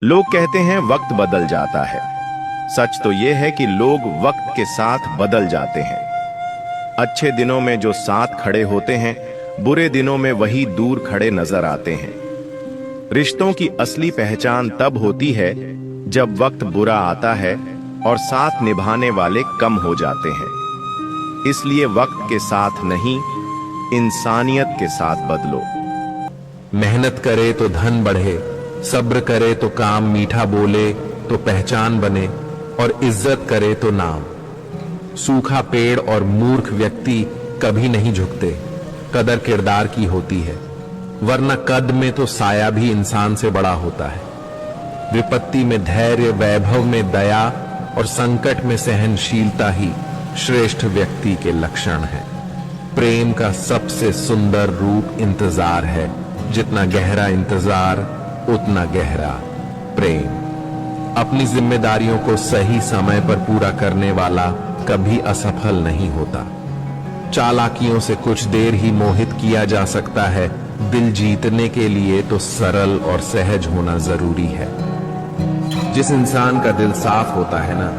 लोग कहते हैं वक्त बदल जाता है। सच तो यह है कि लोग वक्त के साथ बदल जाते हैं। अच्छे दिनों में जो साथ खड़े होते हैं, बुरे दिनों में वही दूर खड़े नजर आते हैं। रिश्तों की असली पहचान तब होती है जब वक्त बुरा आता है और साथ निभाने वाले कम हो जाते हैं। इसलिए वक्त के साथ नहीं, इंसानियत के साथ बदलो। मेहनत करे तो धन बढ़े, सब्र करे तो काम मीठा बोले तो पहचान बने, और इज्जत करे तो नाम। सूखा पेड़ और मूर्ख व्यक्ति कभी नहीं झुकते, कदर किरदार की होती है, वरना कद में तो साया भी इंसान से बड़ा होता है। विपत्ति में धैर्य, वैभव में दया और संकट में सहनशीलता ही श्रेष्ठ व्यक्ति के लक्षण है। प्रेम का सबसे सुंदर रूप इंतजार है। जितना गहरा इंतजार, उतना गहरा प्रेम। अपनी जिम्मेदारियों को सही समय पर पूरा करने वाला कभी असफल नहीं होता। चालाकियों से कुछ देर ही मोहित किया जा सकता है, दिल जीतने के लिए तो सरल और सहज होना जरूरी है। जिस इंसान का दिल साफ होता है ना,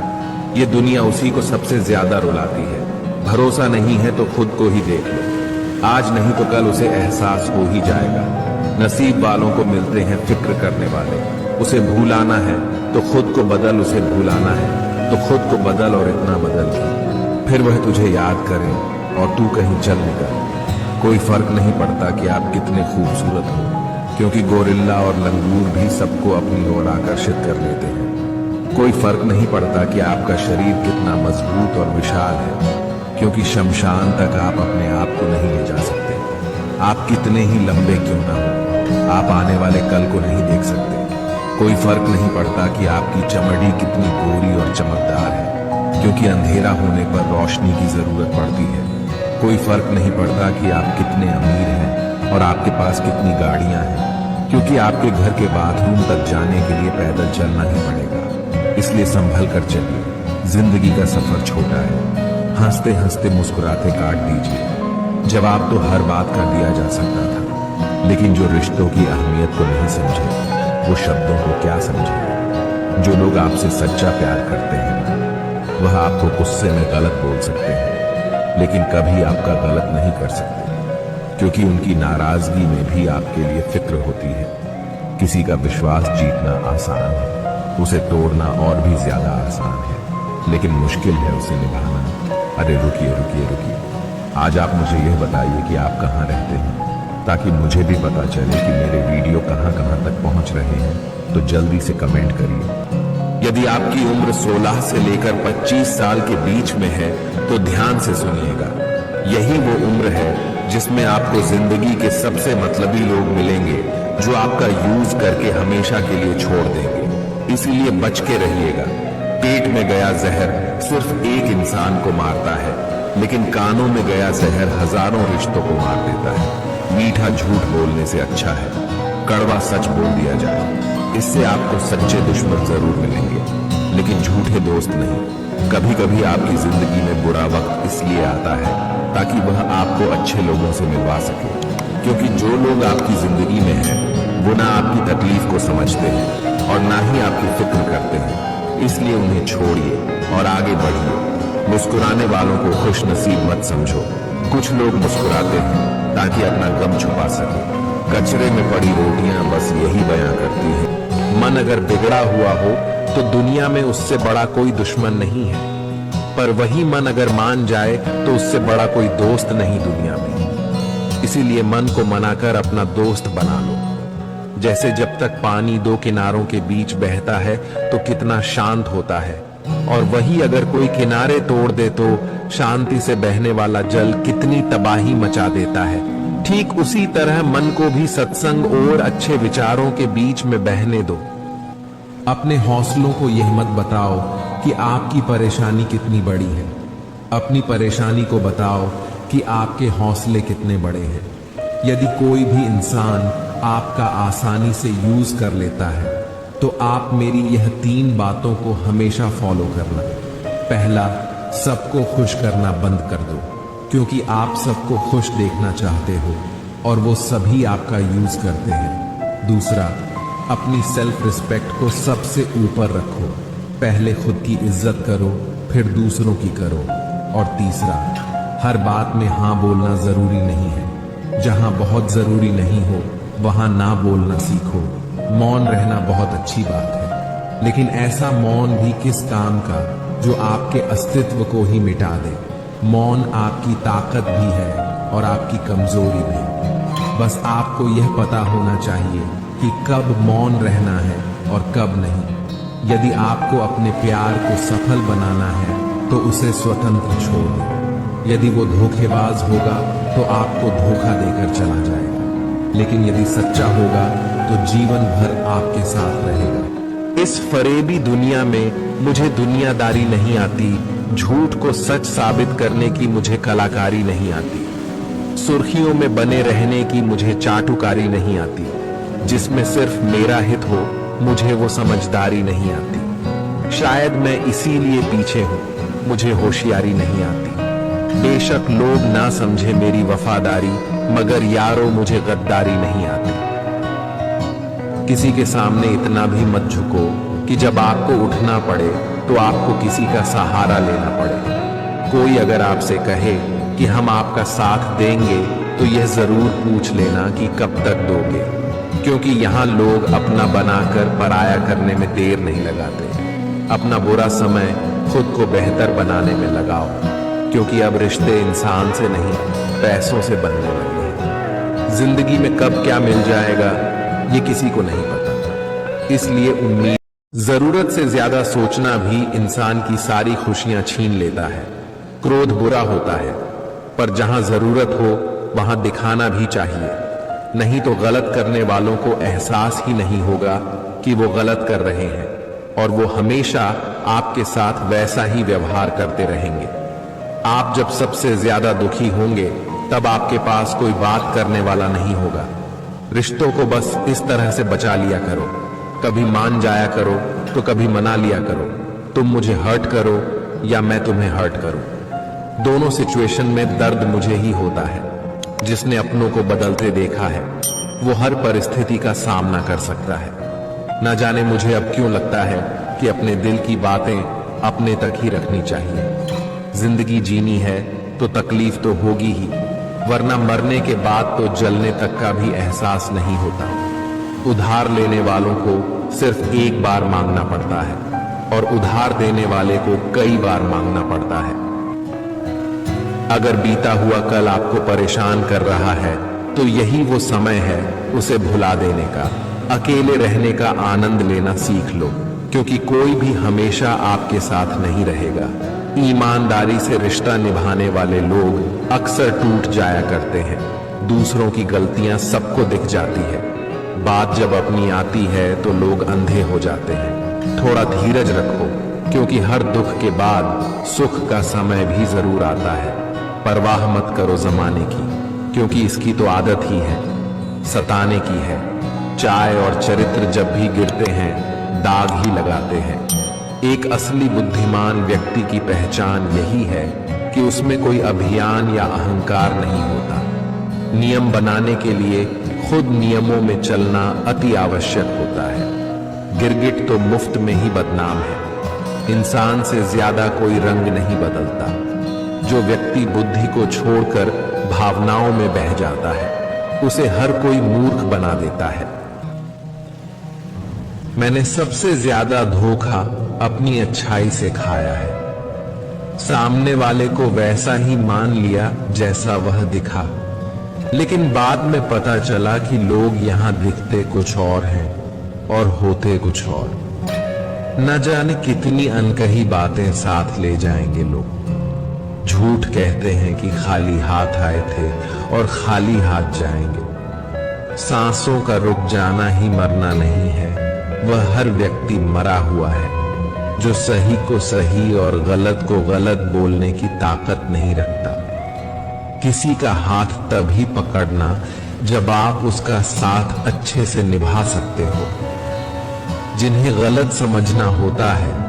ये दुनिया उसी को सबसे ज्यादा रुलाती है। भरोसा नहीं है तो खुद को ही देख लो, आज नहीं तो कल उसे एहसास हो ही जाएगा। नसीब वालों को मिलते हैं फिक्र करने वाले। उसे भूलाना है तो खुद को बदल, उसे भूलाना है तो खुद को बदल, और इतना बदल कि फिर वह तुझे याद करे और तू कहीं चल निकल। कोई फर्क नहीं पड़ता कि आप कितने खूबसूरत हो, क्योंकि गोरिल्ला और लंगूर भी सबको अपनी ओर आकर्षित कर लेते हैं। कोई फर्क नहीं पड़ता कि आपका शरीर कितना मजबूत और विशाल है, क्योंकि शमशान तक आप अपने आप को नहीं ले जा सकते। आप कितने ही लंबे क्यों ना हो, आप आने वाले कल को नहीं देख सकते। कोई फर्क नहीं पड़ता कि आपकी चमड़ी कितनी गोरी और चमकदार है, क्योंकि अंधेरा होने पर रोशनी की जरूरत पड़ती है। कोई फर्क नहीं पड़ता कि आप कितने अमीर हैं और आपके पास कितनी गाड़ियां हैं, क्योंकि आपके घर के बाथरूम तक जाने के लिए पैदल चलना ही पड़ेगा। इसलिए संभल कर चलिए, जिंदगी का सफर छोटा है। हंसते हंसते मुस्कुराते काट दीजिए। जवाब तो हर बात का दिया जा सकता था, लेकिन जो रिश्तों की अहमियत को नहीं समझे, वो शब्दों को क्या समझे। जो लोग आपसे सच्चा प्यार करते हैं, वह आपको गुस्से में गलत बोल सकते हैं, लेकिन कभी आपका गलत नहीं कर सकते, क्योंकि उनकी नाराजगी में भी आपके लिए फिक्र होती है। किसी का विश्वास जीतना आसान है, उसे तोड़ना और भी ज्यादा आसान है, लेकिन मुश्किल है उसे निभाना। अरे रुकिए रुकिए रुकिए, आज आप मुझे यह बताइए कि आप कहाँ रहते हैं, ताकि मुझे भी पता चले कि मेरे वीडियो कहाँ कहाँ तक पहुँच रहे हैं। तो जल्दी से कमेंट करिए। यदि आपकी उम्र 16 से लेकर 25 साल के बीच में है तो ध्यान से सुनिएगा। यही वो उम्र है जिसमें आपको जिंदगी के सबसे मतलबी लोग मिलेंगे, जो आपका यूज करके हमेशा के लिए छोड़ देंगे। इसीलिए बच के रहिएगा। पेट में गया जहर सिर्फ एक इंसान को मारता है, लेकिन कानों में गया जहर हजारों रिश्तों को मार देता है। मीठा झूठ बोलने से अच्छा है कड़वा सच बोल दिया जाए। इससे आपको सच्चे दुश्मन जरूर मिलेंगे, लेकिन झूठे दोस्त नहीं। कभी कभी आपकी जिंदगी में बुरा वक्त इसलिए आता है ताकि वह आपको अच्छे लोगों से मिलवा सके, क्योंकि जो लोग आपकी जिंदगी में हैं, वो ना आपकी तकलीफ को समझते हैं और ना ही आपकी फिक्र करते हैं। इसलिए उन्हें छोड़िए और आगे बढ़िए। मुस्कुराने वालों को खुश नसीब मत समझो। कुछ लोग मुस्कुराते हैं ताकि अपना गम छुपा सके। कचरे में पड़ी रोटियां बस यही बयां करती हैं। मन अगर बिगड़ा हुआ हो तो दुनिया में उससे बड़ा कोई दुश्मन नहीं है, पर वही मन अगर मान जाए तो उससे बड़ा कोई दोस्त नहीं दुनिया में। इसीलिए मन को मनाकर अपना दोस्त बना लो। जैसे जब तक पानी दो किनारों के बीच बहता है तो कितना शांत होता है, और वही अगर कोई किनारे तोड़ दे तो शांति से बहने वाला जल कितनी तबाही मचा देता है। ठीक उसी तरह मन को भी सत्संग और अच्छे विचारों के बीच में बहने दो। अपने हौसलों को यह मत बताओ कि आपकी परेशानी कितनी बड़ी है, अपनी परेशानी को बताओ कि आपके हौसले कितने बड़े हैं। यदि कोई भी इंसान आपका आसानी से यूज कर लेता है तो आप मेरी यह 3 बातों को हमेशा फॉलो करना। पहला, सबको खुश करना बंद कर दो, क्योंकि आप सबको खुश देखना चाहते हो और वो सभी आपका यूज करते हैं। दूसरा, अपनी सेल्फ रिस्पेक्ट को सबसे ऊपर रखो। पहले खुद की इज्जत करो, फिर दूसरों की करो। और तीसरा, हर बात में हाँ बोलना जरूरी नहीं है। जहां बहुत जरूरी नहीं हो वहां ना बोलना सीखो। मौन रहना बहुत अच्छी बात है, लेकिन ऐसा मौन भी किस काम का जो आपके अस्तित्व को ही मिटा दे। मौन आपकी ताकत भी है और आपकी कमजोरी भी। बस आपको यह पता होना चाहिए कि कब मौन रहना है और कब नहीं। यदि आपको अपने प्यार को सफल बनाना है तो उसे स्वतंत्र छोड़ दो। यदि वो धोखेबाज होगा तो आपको धोखा देकर चला जाएगा, लेकिन यदि सच्चा होगा तो जीवन भर आपके साथ रहेगा। इस फरेबी दुनिया में मुझे दुनियादारी नहीं आती। झूठ को सच साबित करने की मुझे कलाकारी नहीं आती। सुर्खियों में बने रहने की मुझे चाटुकारी नहीं आती। जिसमें सिर्फ मेरा हित हो मुझे वो समझदारी नहीं आती। शायद मैं इसीलिए पीछे हूं, मुझे होशियारी नहीं आती। बेशक लोग ना समझे मेरी वफादारी, मगर यारो मुझे गद्दारी नहीं आती। किसी के सामने इतना भी मत झुको कि जब आपको उठना पड़े तो आपको किसी का सहारा लेना पड़े। कोई अगर आपसे कहे कि हम आपका साथ देंगे तो यह जरूर पूछ लेना कि कब तक दोगे, क्योंकि यहां लोग अपना बनाकर पराया करने में देर नहीं लगाते। अपना बुरा समय खुद को बेहतर बनाने में लगाओ, क्योंकि अब रिश्ते इंसान से नहीं पैसों से बनने लगे हैं। जिंदगी में कब क्या मिल जाएगा ये किसी को नहीं पता, इसलिए उम्मीद। जरूरत से ज्यादा सोचना भी इंसान की सारी खुशियां छीन लेता है। क्रोध बुरा होता है, पर जहां जरूरत हो वहां दिखाना भी चाहिए, नहीं तो गलत करने वालों को एहसास ही नहीं होगा कि वो गलत कर रहे हैं, और वो हमेशा आपके साथ वैसा ही व्यवहार करते रहेंगे। आप जब सबसे ज्यादा दुखी होंगे तब आपके पास कोई बात करने वाला नहीं होगा। रिश्तों को बस इस तरह से बचा लिया करो, कभी मान जाया करो तो कभी मना लिया करो। तुम मुझे हर्ट करो या मैं तुम्हें हर्ट करूं, दोनों सिचुएशन में दर्द मुझे ही होता है। जिसने अपनों को बदलते देखा है वो हर परिस्थिति का सामना कर सकता है। न जाने मुझे अब क्यों लगता है कि अपने दिल की बातें अपने तक ही रखनी चाहिए। जिंदगी जीनी है तो तकलीफ तो होगी ही, वरना मरने के बाद तो जलने तक का भी एहसास नहीं होता। उधार लेने वालों को सिर्फ एक बार मांगना पड़ता है और उधार देने वाले को कई बार मांगना पड़ता है। अगर बीता हुआ कल आपको परेशान कर रहा है तो यही वो समय है उसे भुला देने का। अकेले रहने का आनंद लेना सीख लो, क्योंकि कोई भी हमेशा आपके साथ नहीं रहेगा। ईमानदारी से रिश्ता निभाने वाले लोग अक्सर टूट जाया करते हैं। दूसरों की गलतियां सबको दिख जाती है, बात जब अपनी आती है तो लोग अंधे हो जाते हैं। थोड़ा धीरज रखो, क्योंकि हर दुख के बाद सुख का समय भी जरूर आता है। परवाह मत करो जमाने की, क्योंकि इसकी तो आदत ही है, सताने की है। चाय और चरित्र जब भी गिरते हैं दाग ही लगाते हैं। एक असली बुद्धिमान व्यक्ति की पहचान यही है कि उसमें कोई अभियान या अहंकार नहीं होता। नियम बनाने के लिए खुद नियमों में चलना अति आवश्यक होता है। गिरगिट तो मुफ्त में ही बदनाम है। इंसान से ज्यादा कोई रंग नहीं बदलता। जो व्यक्ति बुद्धि को छोड़कर भावनाओं में बह जाता है उसे हर कोई मूर्ख बना देता है। मैंने सबसे ज्यादा धोखा अपनी अच्छाई से खाया है। सामने वाले को वैसा ही मान लिया जैसा वह दिखा, लेकिन बाद में पता चला कि लोग यहां दिखते कुछ और हैं और होते कुछ और। न जाने कितनी अनकही बातें साथ ले जाएंगे लोग। झूठ कहते हैं कि खाली हाथ आए थे और खाली हाथ जाएंगे। सांसों का रुक जाना ही मरना नहीं है, वह हर व्यक्ति मरा हुआ है जो सही को सही और गलत को गलत बोलने की ताकत नहीं रखता। किसी का हाथ तभी पकड़ना जब आप उसका साथ अच्छे से निभा सकते हो। जिन्हें गलत समझना होता है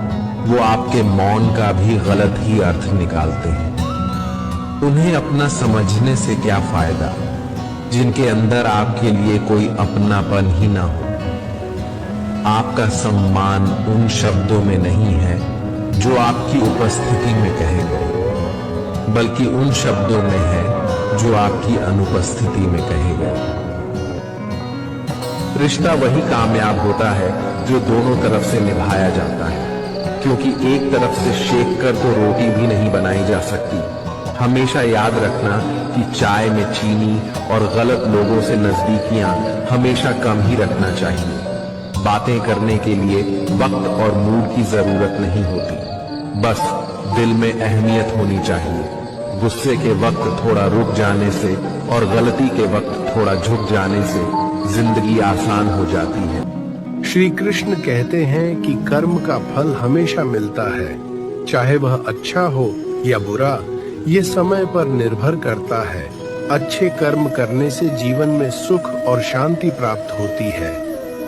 वो आपके मौन का भी गलत ही अर्थ निकालते हैं। उन्हें अपना समझने से क्या फायदा जिनके अंदर आपके लिए कोई अपनापन ही ना हो। आपका सम्मान उन शब्दों में नहीं है जो आपकी उपस्थिति में कहे गए, बल्कि उन शब्दों में है जो आपकी अनुपस्थिति में कहे गए। रिश्ता वही कामयाब होता है जो दोनों तरफ से निभाया जाता है, क्योंकि एक तरफ से शेक कर तो रोटी भी नहीं बनाई जा सकती। हमेशा याद रखना कि चाय में चीनी और गलत लोगों से नजदीकियां हमेशा कम ही रखना चाहिए। बातें करने के लिए वक्त और मूड की जरूरत नहीं होती, बस दिल में अहमियत होनी चाहिए। गुस्से के वक्त थोड़ा रुक जाने से और गलती के वक्त थोड़ा झुक जाने से जिंदगी आसान हो जाती है। श्री कृष्ण कहते हैं कि कर्म का फल हमेशा मिलता है, चाहे वह अच्छा हो या बुरा, ये समय पर निर्भर करता है। अच्छे कर्म करने से जीवन में सुख और शांति प्राप्त होती है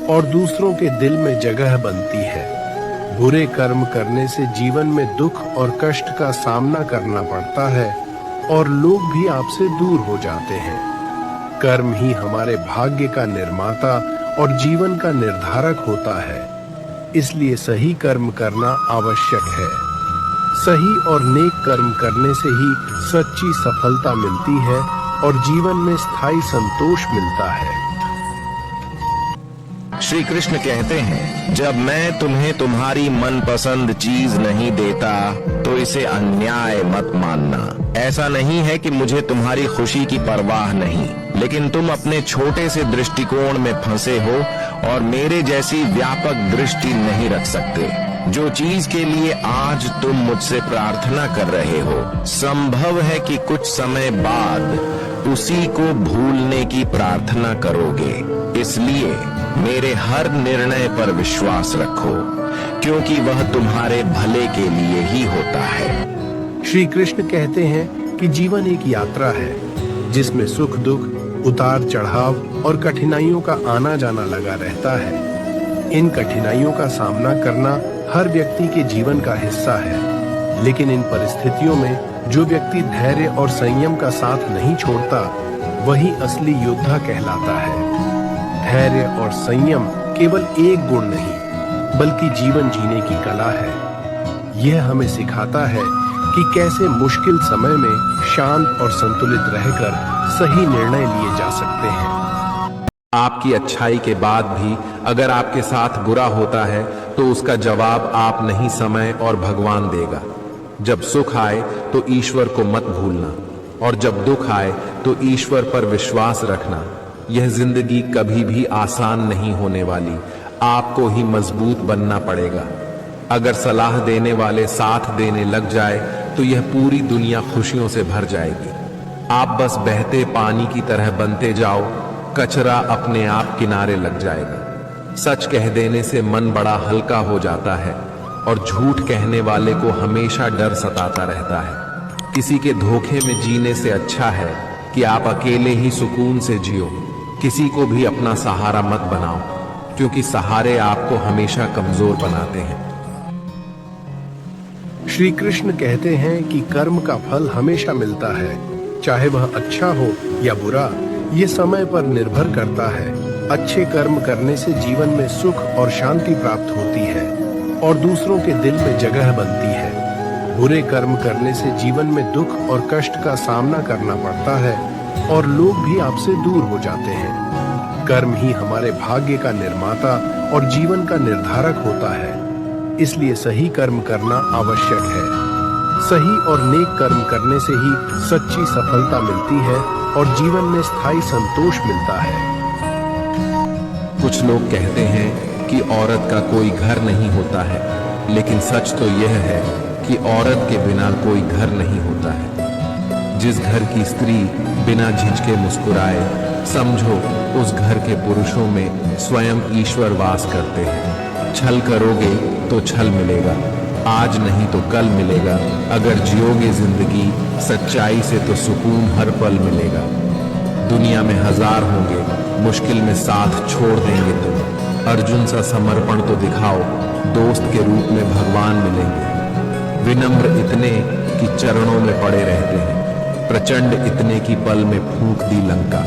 और दूसरों के दिल में जगह बनती है। बुरे कर्म करने से जीवन में दुख और कष्ट का सामना करना पड़ता है और लोग भी आपसे दूर हो जाते हैं। कर्म ही हमारे भाग्य का निर्माता और जीवन का निर्धारक होता है, इसलिए सही कर्म करना आवश्यक है। सही और नेक कर्म करने से ही सच्ची सफलता मिलती है और जीवन में स्थायी संतोष मिलता है। श्री कृष्ण कहते हैं, जब मैं तुम्हें तुम्हारी मनपसंद चीज नहीं देता तो इसे अन्याय मत मानना। ऐसा नहीं है कि मुझे तुम्हारी खुशी की परवाह नहीं, लेकिन तुम अपने छोटे से दृष्टिकोण में फंसे हो और मेरे जैसी व्यापक दृष्टि नहीं रख सकते। जो चीज के लिए आज तुम मुझसे प्रार्थना कर रहे हो, संभव है कि कुछ समय बाद उसी को भूलने की प्रार्थना करोगे। इसलिए मेरे हर निर्णय पर विश्वास रखो, क्योंकि वह तुम्हारे भले के लिए ही होता है। श्री कृष्ण कहते हैं कि जीवन एक यात्रा है जिसमें सुख दुख, उतार चढ़ाव और कठिनाइयों का आना जाना लगा रहता है। इन कठिनाइयों का सामना करना हर व्यक्ति के जीवन का हिस्सा है, लेकिन इन परिस्थितियों में जो व्यक्ति धैर्य और संयम का साथ नहीं छोड़ता, वही असली योद्धा कहलाता है। धैर्य और संयम केवल एक गुण नहीं, बल्कि जीवन जीने की कला है। यह हमें सिखाता है कि कैसे मुश्किल समय में शांत और संतुलित रहकर सही निर्णय लिए जा सकते हैं। आपकी अच्छाई के बाद भी अगर आपके साथ बुरा होता है तो उसका जवाब आप नहीं, समय और भगवान देगा। जब सुख आए तो ईश्वर को मत भूलना, और जब दुख आए तो ईश्वर पर विश्वास रखना। यह जिंदगी कभी भी आसान नहीं होने वाली, आपको ही मजबूत बनना पड़ेगा। अगर सलाह देने वाले साथ देने लग जाए तो यह पूरी दुनिया खुशियों से भर जाएगी। आप बस बहते पानी की तरह बनते जाओ, कचरा अपने आप किनारे लग जाएगा। सच कह देने से मन बड़ा हल्का हो जाता है और झूठ कहने वाले को हमेशा डर सताता रहता है। किसी के धोखे में जीने से अच्छा है कि आप अकेले ही सुकून से जियो। किसी को भी अपना सहारा मत बनाओ, क्योंकि सहारे आपको हमेशा कमजोर बनाते हैं। श्री कृष्ण कहते हैं कि कर्म का फल हमेशा मिलता है, चाहे वह अच्छा हो या बुरा, ये समय पर निर्भर करता है। अच्छे कर्म करने से जीवन में सुख और शांति प्राप्त होती है और दूसरों के दिल में जगह बनती है। बुरे कर्म करने से जीवन में दुख और कष्ट का सामना करना पड़ता है और लोग भी आपसे दूर हो जाते हैं। कर्म ही हमारे भाग्य का निर्माता और जीवन का निर्धारक होता है, इसलिए सही कर्म करना आवश्यक है। सही और नेक कर्म करने से ही सच्ची सफलता मिलती है और जीवन में स्थायी संतोष मिलता है। कुछ लोग कहते हैं कि औरत का कोई घर नहीं होता है, लेकिन सच तो यह है कि औरत के बिना कोई घर नहीं होता है। जिस घर की स्त्री बिना झिझके मुस्कुराए, समझो उस घर के पुरुषों में स्वयं ईश्वर वास करते हैं। छल करोगे तो छल मिलेगा, आज नहीं तो कल मिलेगा। अगर जियोगे जिंदगी सच्चाई से तो सुकून हर पल मिलेगा। दुनिया में हजार होंगे, मुश्किल में साथ छोड़ देंगे तुम। अर्जुन सा समर्पण तो दिखाओ, दोस्त के रूप में भगवान मिलेंगे। विनम्र इतने कि चरणों में पड़े रहते हैं, प्रचंड इतने की पल में फूंक दी लंका।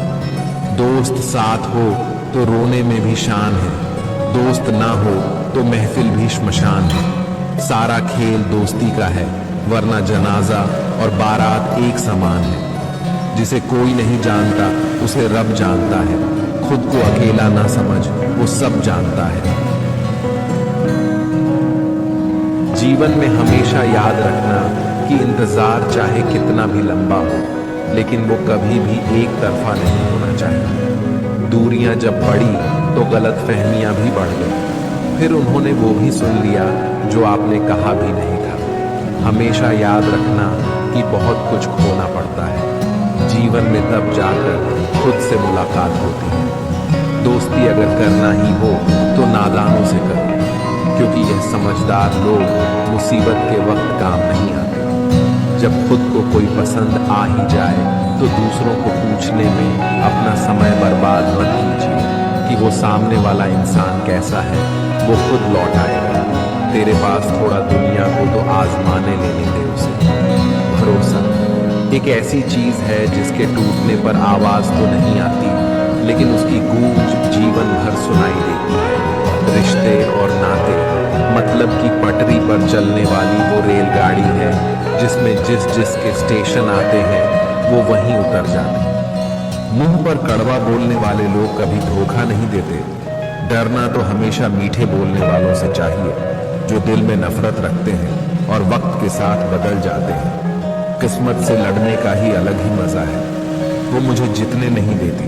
दोस्त साथ हो तो रोने में भी शान है, दोस्त ना हो तो महफिल भी श्मशान है। सारा खेल दोस्ती का है, वरना जनाजा और बारात एक समान है। जिसे कोई नहीं जानता उसे रब जानता है। खुद को अकेला ना समझ, वो सब जानता है। जीवन में हमेशा याद रखना कि इंतजार चाहे कितना भी लंबा हो, लेकिन वो कभी भी एक तरफा नहीं होना चाहिए। दूरियां जब बढ़ी तो गलत फहमियां भी बढ़ गई। फिर उन्होंने वो भी सुन लिया जो आपने कहा भी नहीं था। हमेशा याद रखना कि बहुत कुछ खोना पड़ता है। जीवन में तब जाकर खुद से मुलाकात होती है। दोस्ती अगर करना ही हो तो नादानों से करो, क्योंकि यह समझदार लोग मुसीबत के वक्त काम नहीं आते। जब खुद को कोई पसंद आ ही जाए तो दूसरों को पूछने में अपना समय बर्बाद मत कीजिए कि वो सामने वाला इंसान कैसा है। वो खुद लौट आएगा। तेरे पास थोड़ा दुनिया को तो आजमाने लेने दे उसे। भरोसा एक ऐसी चीज है जिसके टूटने पर आवाज तो नहीं आती, लेकिन उसकी गूंज जीवन भर सुनाई देती है। रिश्ते और नाते मतलब कि पटरी पर चलने वाली वो रेलगाड़ी है जिसमें जिस के स्टेशन आते हैं वो वहीं उतर जाते हैं। मुंह पर कड़वा बोलने वाले लोग कभी धोखा नहीं देते। डरना तो हमेशा मीठे बोलने वालों से चाहिए जो दिल में नफरत रखते हैं और वक्त के साथ बदल जाते हैं। किस्मत से लड़ने का ही अलग ही मजा है। वो मुझे जीतने नहीं देती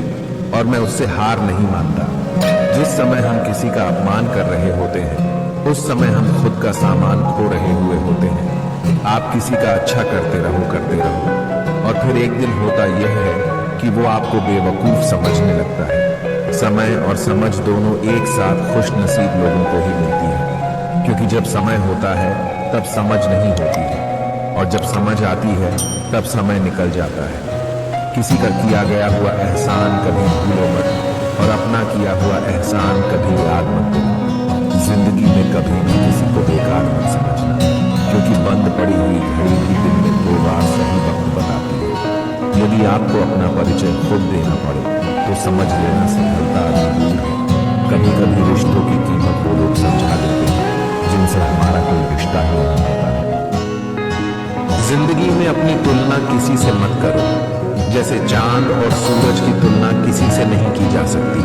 और मैं उससे हार नहीं मानता। जिस समय हम किसी का अपमान कर रहे होते हैं उस समय हम खुद का सामान खो रहे हुए होते हैं। आप किसी का अच्छा करते रहो और फिर एक दिन होता यह है कि वो आपको बेवकूफ समझने लगता है। समय और समझ दोनों एक साथ खुश नसीब लोगों को ही मिलती है, क्योंकि जब समय होता है तब समझ नहीं होती है और जब समझ आती है तब समय निकल जाता है। किसी का किया गया हुआ एहसान कभी भूलो मत और अपना किया हुआ एहसान कभी याद मत करो। जिंदगी में कभी भी किसी को बेकार मत समझना, क्योंकि बंद पड़ी हुई घड़ी भी दिन में 2 बार सही वक्त बताती है। यदि आपको अपना परिचय खुद देना पड़े तो समझ लेना सफलता अभी दूर है। कभी कभी रिश्तों की कीमत वो लोग समझा देते हैं जिनसे हमारा कोई रिश्ता ही नहीं होता है। जिंदगी में अपनी तुलना किसी से मत करो। जैसे चांद और सूरज की तुलना किसी से नहीं की जा सकती,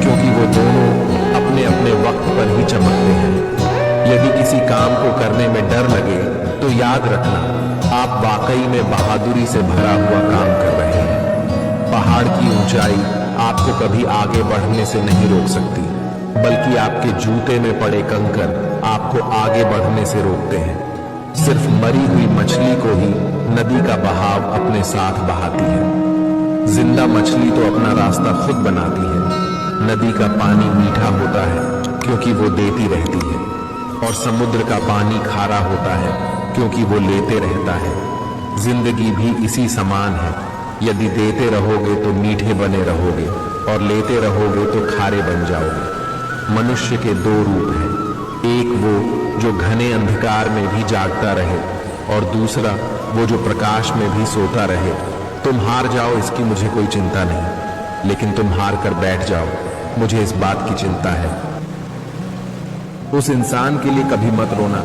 क्योंकि वो दोनों अपने अपने वक्त पर ही चमकते हैं। यदि किसी काम को करने में डर लगे तो याद रखना आप वाकई में बहादुरी से भरा हुआ काम कर रहे हैं। पहाड़ की ऊंचाई आपको कभी आगे बढ़ने से नहीं रोक सकती, बल्कि आपके जूते में पड़े कंकर आपको आगे बढ़ने से रोकते हैं। सिर्फ मरी हुई मछली को ही नदी का बहाव अपने साथ बहाती है। जिंदा मछली तो अपना रास्ता खुद बनाती है। नदी का पानी मीठा होता है क्योंकि वो देती रहती है, और समुद्र का पानी खारा होता है क्योंकि वो लेते रहता है। जिंदगी भी इसी समान है। यदि देते रहोगे तो मीठे बने रहोगे और लेते रहोगे तो खारे बन जाओगे। मनुष्य के 2 रूप हैं, एक वो जो घने अंधकार में भी जागता रहे और दूसरा वो जो प्रकाश में भी सोता रहे। तुम हार जाओ इसकी मुझे कोई चिंता नहीं, लेकिन तुम हार कर बैठ जाओ मुझे इस बात की चिंता है। उस इंसान के लिए कभी मत रोना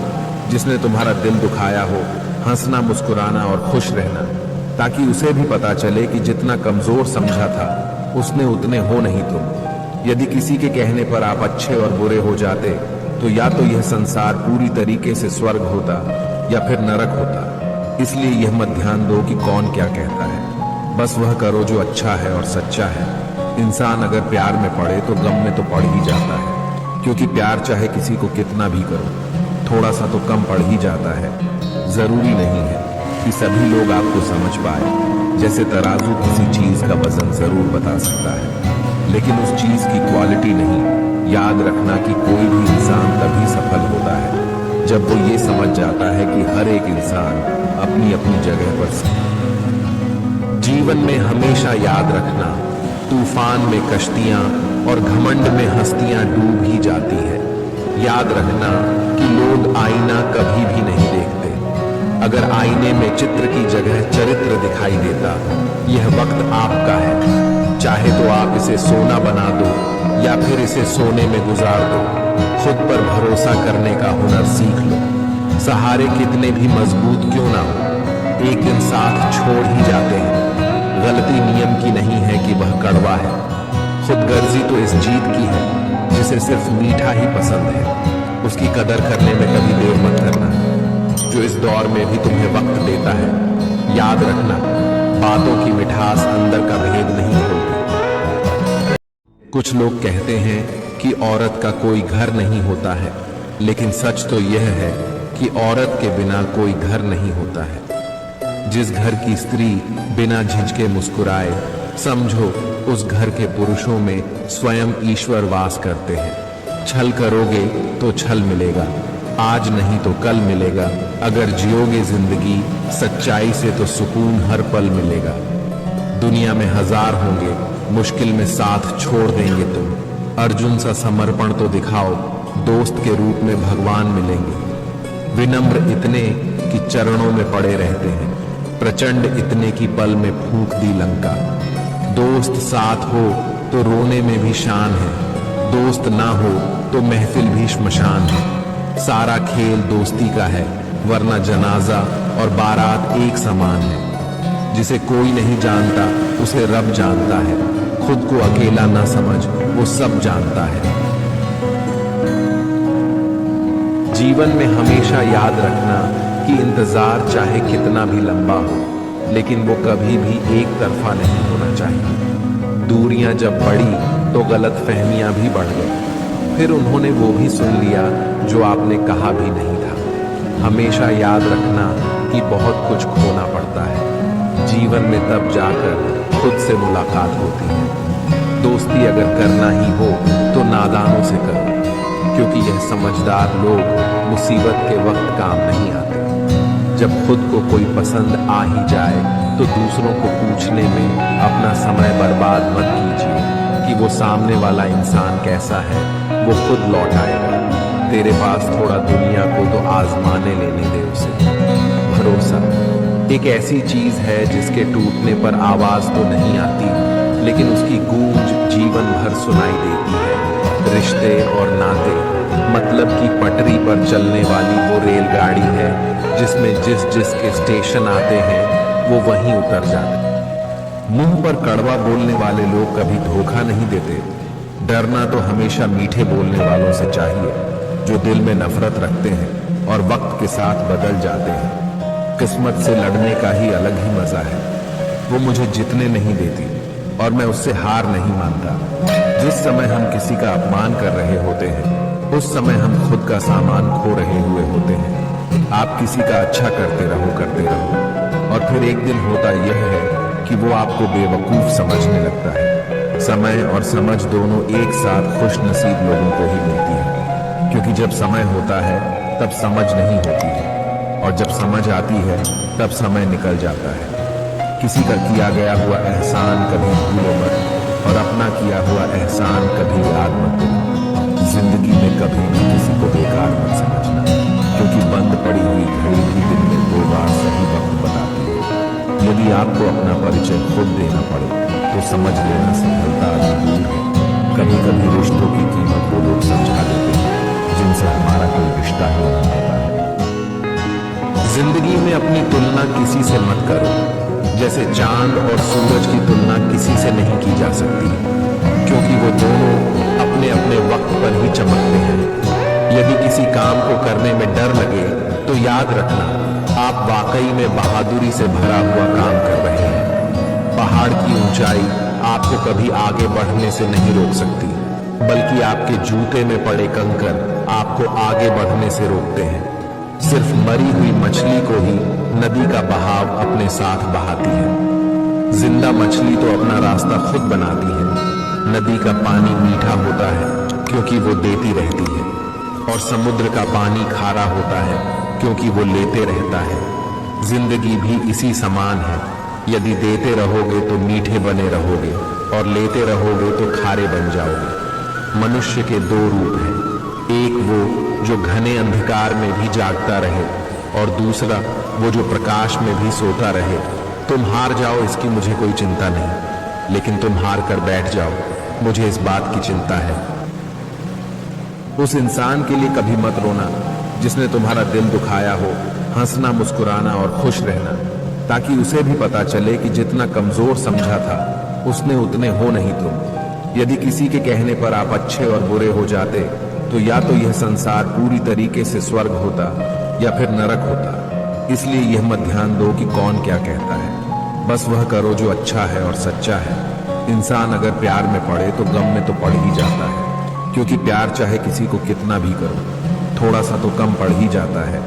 जिसने तुम्हारा दिल दुखाया हो। हंसना, मुस्कुराना और खुश रहना, ताकि उसे भी पता चले कि जितना कमजोर समझा था उसने उतने हो नहीं तुम। यदि किसी के कहने पर आप अच्छे और बुरे हो जाते तो या तो यह संसार पूरी तरीके से स्वर्ग होता या फिर नरक होता। इसलिए यह मत ध्यान दो कि कौन क्या कहता है। बस वह करो जो अच्छा है और सच्चा है। इंसान अगर प्यार में पड़े तो गम में तो पड़ ही जाता है, क्योंकि प्यार चाहे किसी को कितना भी करो थोड़ा सा तो कम पड़ ही जाता है। जरूरी नहीं है कि सभी लोग आपको समझ पाए। जैसे तराजू किसी चीज का वजन जरूर बता सकता है, लेकिन उस चीज की क्वालिटी नहीं। याद रखना कि कोई भी इंसान तभी सफल होता है जब वो ये समझ जाता है कि हर एक इंसान अपनी अपनी जगह पर सही। जीवन में हमेशा याद रखना, तूफान में कश्तियां और घमंड में हस्तियां डूब ही जाती है। याद रखना कि लोग आईना कभी भी नहीं देखते। अगर आईने में चित्र की जगह चरित्र दिखाई देता, यह वक्त आपका है। चाहे तो आप इसे सोना बना दो या फिर इसे सोने में गुजार दो। खुद पर भरोसा करने का हुनर सीख लो। सहारे कितने भी मजबूत क्यों ना हो, एक दिन साथ छोड़ ही जाते हैं। गलती नियम की नहीं है कि वह कड़वा है, खुदगर्जी तो इस जीत की है जिसे सिर्फ मीठा ही पसंद है। उसकी कदर करने में कभी देर मत करना, जो इस दौर में भी तुम्हें वक्त देता है। याद रखना, बातों की मिठास अंदर का भेद नहीं खोलती। कुछ लोग कहते हैं कि औरत का कोई घर नहीं होता है, लेकिन सच तो यह है कि औरत के बिना कोई घर नहीं होता है। जिस घर की स्त्री बिना झिझके मुस्कुराए, समझो उस घर के पुरुषों में स्वयं ईश्वर वास करते हैं। छल करोगे तो छल मिलेगा, आज नहीं तो कल मिलेगा। अगर जियोगे जिंदगी सच्चाई से तो सुकून हर पल मिलेगा। दुनिया में हजार होंगे, मुश्किल में साथ छोड़ देंगे तुम। अर्जुन सा समर्पण तो दिखाओ, दोस्त के रूप में भगवान मिलेंगे। विनम्र इतने कि चरणों में पड़े रहते हैं, प्रचंड इतने की पल में फूंक दी लंका। दोस्त साथ हो तो रोने में भी शान है, दोस्त ना हो तो महफिल भी श्मशान है। सारा खेल दोस्ती का है, वरना जनाजा और बारात एक समान है। जिसे कोई नहीं जानता उसे रब जानता है, खुद को अकेला ना समझ, वो सब जानता है। जीवन में हमेशा याद रखना कि इंतजार चाहे कितना भी लंबा हो, लेकिन वो कभी भी एक तरफा नहीं होना चाहिए। दूरियां जब बढ़ी तो गलत फहमियां भी बढ़ गई, फिर उन्होंने वो भी सुन लिया जो आपने कहा भी नहीं था। हमेशा याद रखना कि बहुत कुछ खोना पड़ता है, जीवन में तब जाकर खुद से मुलाकात होती है। दोस्ती अगर करना ही हो तो नादानों से करो, क्योंकि यह समझदार लोग मुसीबत के वक्त काम नहीं आते। जब खुद को कोई पसंद आ ही जाए तो दूसरों को पूछने में अपना समय बर्बाद मत कीजिए कि वो सामने वाला इंसान कैसा है, वो खुद लौट आएगा। तेरे पास थोड़ा दुनिया को तो आजमाने लेने दे उसे। भरोसा एक ऐसी चीज है जिसके टूटने पर आवाज तो नहीं आती, लेकिन उसकी गूंज जीवन भर सुनाई देती है। रिश्ते और नाते मतलब की पटरी पर चलने वाली वो रेलगाड़ी है जिसमें जिस के स्टेशन आते हैं वो वहीं उतर जाते हैं। मुंह पर कड़वा बोलने वाले लोग कभी धोखा नहीं देते। डरना तो हमेशा मीठे बोलने वालों से चाहिए, जो दिल में नफरत रखते हैं और वक्त के साथ बदल जाते हैं। किस्मत से लड़ने का ही अलग ही मजा है। वो मुझे जीतने नहीं देती और मैं उससे हार नहीं मानता। जिस समय हम किसी का अपमान कर रहे होते हैं, उस समय हम खुद का सामान खो रहे हुए होते हैं। आप किसी का अच्छा करते रहो और फिर एक दिन होता यह है कि वो आपको बेवकूफ समझने लगता है। समय और समझ दोनों एक साथ खुश नसीब लोगों को ही मिलती है, क्योंकि जब समय होता है तब समझ नहीं होती है, और जब समझ आती है तब समय निकल जाता है। किसी का किया गया हुआ एहसान कभी भूलो मत, और अपना किया हुआ एहसान कभी याद मत करो। जिंदगी में कभी भी किसी को बेकार मत समझना, क्योंकि बंद पड़ी हुई घड़ी भी दिन में 2 बार सही वक्त बताती है। यदि आपको अपना परिचय खुद देना पड़े तो समझ लेना सफलता अभी दूर है। कभी कभी रिश्तों की कीमत वो लोग समझा देते हैं जिनसे हमारा कोई रिश्ता ही नहीं होता है। जिंदगी में अपनी तुलना किसी से मत करो, जैसे चांद और सूरज की तुलना किसी से नहीं की जा सकती, क्योंकि वो दोनों अपने अपने वक्त पर ही चमकते हैं। यदि किसी काम को करने में डर लगे तो याद रखना, आप वाकई में बहादुरी से भरा हुआ काम कर रहे हैं। पहाड़ की ऊंचाई आपको कभी आगे बढ़ने से नहीं रोक सकती, बल्कि आपके जूते में पड़े कंकर आपको आगे बढ़ने से रोकते हैं। सिर्फ मरी हुई मछली को ही नदी का बहाव अपने साथ बहाती है। जिंदा मछली तो अपना रास्ता खुद बनाती है। नदी का पानी मीठा होता है क्योंकि वो देती रहती है, और समुद्र का पानी खारा होता है क्योंकि वो लेते रहता है। जिंदगी भी इसी समान है। यदि देते रहोगे तो मीठे बने रहोगे, और लेते रहोगे तो खारे बन जाओगे। मनुष्य के 2 रूप हैं, एक वो जो घने अंधकार में भी जागता रहे, और दूसरा वो जो प्रकाश में भी सोता रहे। तुम हार जाओ इसकी मुझे कोई चिंता नहीं, लेकिन तुम हार कर बैठ जाओ मुझे इस बात की चिंता है। उस इंसान के लिए कभी मत रोना जिसने तुम्हारा दिल दुखाया हो। हंसना, मुस्कुराना और खुश रहना, ताकि उसे भी पता चले कि जितना कमजोर समझा था उसने उतने हो नहीं तुम। यदि किसी के कहने पर आप अच्छे और बुरे हो जाते तो या तो यह संसार पूरी तरीके से स्वर्ग होता या फिर नरक होता। इसलिए यह मत ध्यान दो कि कौन क्या कहता है, बस वह करो जो अच्छा है और सच्चा है। इंसान अगर प्यार में पड़े तो गम में तो पड़ ही जाता है, क्योंकि प्यार चाहे किसी को कितना भी करो, थोड़ा सा तो कम पड़ ही जाता है।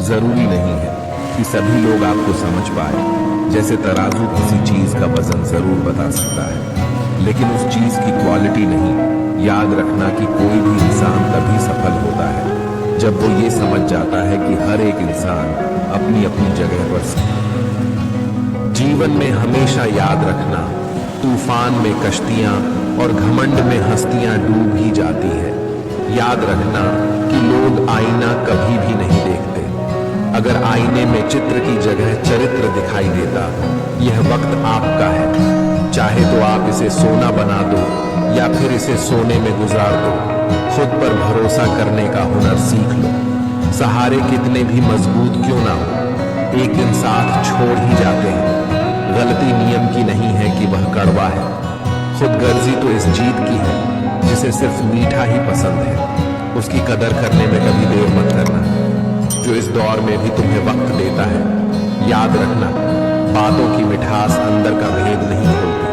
जरूरी नहीं है कि सभी लोग आपको समझ पाए। जैसे तराजू किसी चीज का वजन जरूर बता सकता है, लेकिन उस चीज की क्वालिटी नहीं। याद रखना कि कोई भी इंसान तभी सफल होता है जब वो ये समझ जाता है कि हर एक इंसान अपनी अपनी जगह पर सफल है। जीवन में हमेशा याद रखना, तूफान में कश्तियां और घमंड में हस्तियां डूब ही जाती है। याद रखना कि लोग आईना कभी भी नहीं देखते। अगर आईने में चित्र की जगह चरित्र दिखाई देता, यह वक्त आपका है। चाहे तो आप इसे सोना बना दो या फिर इसे सोने में गुजार दो। खुद पर भरोसा करने का हुनर सीख लो। सहारे कितने भी मजबूत क्यों ना हो, एक दिन साथ छोड़ ही जाते हैं। गलती नियम की नहीं है कि वह कड़वा है, खुदगर्जी तो इस जीत की है जिसे सिर्फ मीठा ही पसंद है। उसकी कदर करने में कभी देर मत करना, जो इस दौर में भी तुम्हें वक्त देता है। याद रखना, बातों की मिठास अंदर का भेद नहीं खोलती।